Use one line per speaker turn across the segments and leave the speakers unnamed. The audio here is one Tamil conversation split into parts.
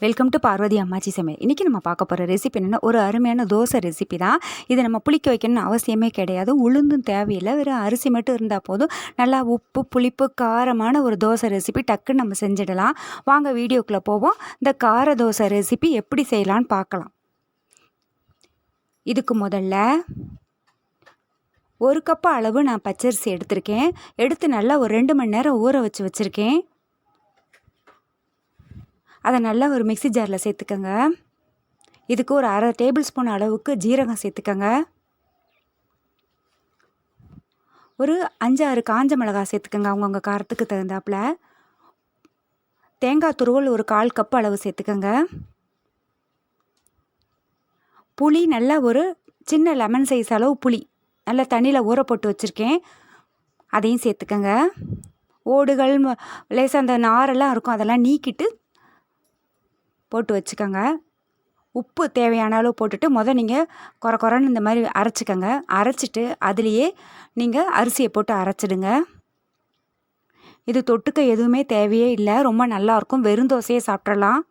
வெல்கம் டு பார்வதி அம்மாச்சி சமையல். இன்றைக்கி நம்ம பார்க்க போகிற ரெசிபி என்னென்னா, ஒரு அருமையான தோசை ரெசிபி தான். இதை நம்ம புளிக்க வைக்கணும்னு அவசியமே கிடையாது. உளுந்தும் தேவையில்லை, வெறும் அரிசி மட்டும் இருந்தால் போதும். நல்லா உப்பு புளிப்பு காரமான ஒரு தோசை ரெசிபி டக்குன்னு நம்ம செஞ்சிடலாம். வாங்க வீடியோக்குள்ளே போவோம். இந்த கார தோசை ரெசிபி எப்படி செய்யலான்னு பார்க்கலாம். இதுக்கு முதல்ல 1 கப்பு அளவு நான் பச்சரிசி எடுத்திருக்கேன். எடுத்து நல்லா ஒரு 2 மணி நேரம் ஊற வச்சுருக்கேன். அதை நல்லா ஒரு மிக்ஸி ஜாரில் சேர்த்துக்கங்க. இதுக்கு ஒரு 1/2 டேபிள் ஸ்பூன் அளவுக்கு ஜீரகம் சேர்த்துக்கங்க. ஒரு 5-6 காஞ்ச மிளகாய் சேர்த்துக்கங்க, அவங்கவுங்க காரத்துக்கு தகுந்தாப்புல. தேங்காய் துருவல் ஒரு 1/4 கப்பு அளவு சேர்த்துக்கங்க. புளி நல்லா ஒரு சின்ன லெமன் சைஸ் அளவு புளி நல்லா தண்ணியில் ஊற போட்டு வச்சுருக்கேன், அதையும் சேர்த்துக்கங்க. ஓடுகள் லேசாக அந்த நாரெல்லாம் இருக்கும், அதெல்லாம் நீக்கிட்டு போட்டு வச்சுக்கோங்க. உப்பு தேவையான அளவு போட்டுட்டு நீங்கள் கொரன்னு இந்த மாதிரி அரைச்சிக்கங்க. அரைச்சிட்டு அதுலேயே நீங்கள் அரிசியை போட்டு அரைச்சிடுங்க. இது தொட்டுக்க எதுவுமே தேவையே இல்லை, ரொம்ப நல்லாயிருக்கும். வெறும் தோசையை சாப்பிட்றலாம்.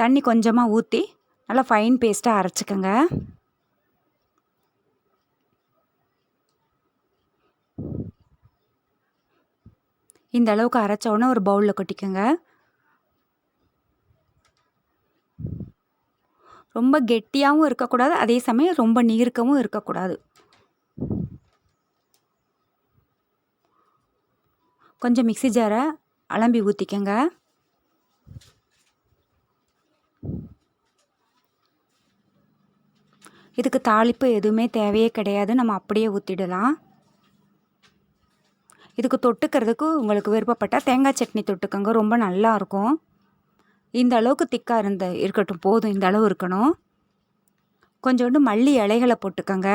தண்ணி கொஞ்சமாக ஊற்றி நல்லா ஃபைன் பேஸ்ட்டாக அரைச்சிக்கங்க. இந்த அளவுக்கு அரைச்ச உடனே ஒரு பவுலில் கொட்டிக்கோங்க. ரொம்ப கெட்டியாகவும் இருக்கக்கூடாது, அதே சமயம் ரொம்ப நீர்க்கவும் இருக்கக்கூடாது. கொஞ்சம் மிக்ஸி ஜாரை அலம்பி ஊற்றிக்கங்க. இதுக்கு தாளிப்பு எதுவுமே தேவையே கிடையாது, நம்ம அப்படியே ஊற்றிடலாம். இதுக்கு தொட்டுக்கிறதுக்கு உங்களுக்கு விருப்பப்பட்டால் தேங்காய் சட்னி தொட்டுக்கோங்க, ரொம்ப நல்லாயிருக்கும். இந்த அளவுக்கு திக்காக இருக்கட்டும், போதும், இந்த அளவு இருக்கணும். கொஞ்சோண்டு மல்லி இலைகளை போட்டுக்கோங்க.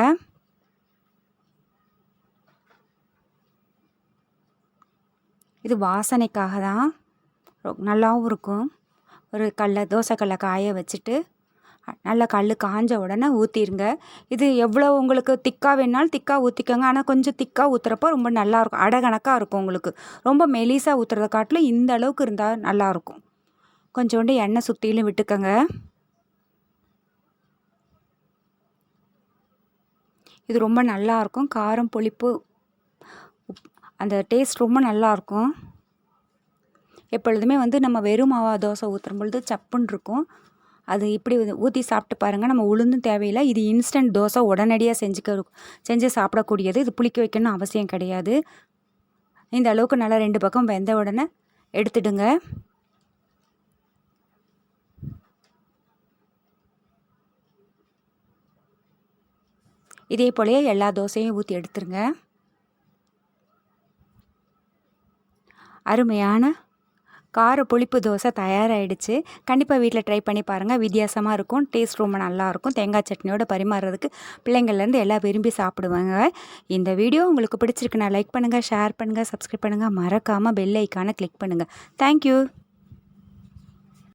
இது வாசனைக்காக தான், நல்லாவும் இருக்கும். ஒரு தோசைக்கல்லை காய வச்சுட்டு நல்லா காஞ்ச உடனே ஊற்றிடுங்க. இது எவ்வளோ உங்களுக்கு திக்காக வேணாலும் திக்காக ஊற்றிக்கோங்க. ஆனால் கொஞ்சம் திக்காக ஊற்றுறப்போ ரொம்ப நல்லாயிருக்கும், அடகணக்காக இருக்கும். உங்களுக்கு ரொம்ப மெலிசாக ஊற்றுறத காட்டிலும் இந்த அளவுக்கு இருந்தால் நல்லாயிருக்கும். கொஞ்சோண்டு எண்ணெய் சுற்றிலும் விட்டுக்கோங்க. இது ரொம்ப நல்லாயிருக்கும். காரம் புளிப்பு அந்த டேஸ்ட் ரொம்ப நல்லாயிருக்கும். எப்பொழுதுமே நம்ம வெறும் மாவா தோசை ஊற்றுற பொழுது சப்புன்னு இருக்கும். அது இப்படி ஊற்றி சாப்பிட்டு பாருங்கள். நம்ம உளுந்தும் தேவையில்லை. இது இன்ஸ்டன்ட் தோசை, உடனடியாக செஞ்சு சாப்பிடக்கூடியது. இது புளிக்க வைக்கணும்னு அவசியம் கிடையாது. இந்த அளவுக்கு நல்லா 2 பக்கம் வெந்த உடனே எடுத்துடுங்க. இதே போலயே எல்லா தோசையும் ஊற்றி எடுத்துருங்க. அருமையான கார புளிப்பு தோசை தயாராகிடுச்சு. கண்டிப்பாக வீட்டில் ட்ரை பண்ணி பாருங்கள், வித்தியாசமாக இருக்கும். டேஸ்ட் ரொம்ப நல்லாயிருக்கும். தேங்காய் சட்னியோடு பரிமாறுறதுக்கு பிள்ளைங்கள்லேருந்து எல்லாம் விரும்பி சாப்பிடுவாங்க. இந்த வீடியோ உங்களுக்கு பிடிச்சிருக்குன்னா லைக் பண்ணுங்கள், ஷேர் பண்ணுங்கள், சப்ஸ்கிரைப் பண்ணுங்கள். மறக்காமல் பெல் ஐக்கானை கிளிக் பண்ணுங்கள். தேங்க்யூ.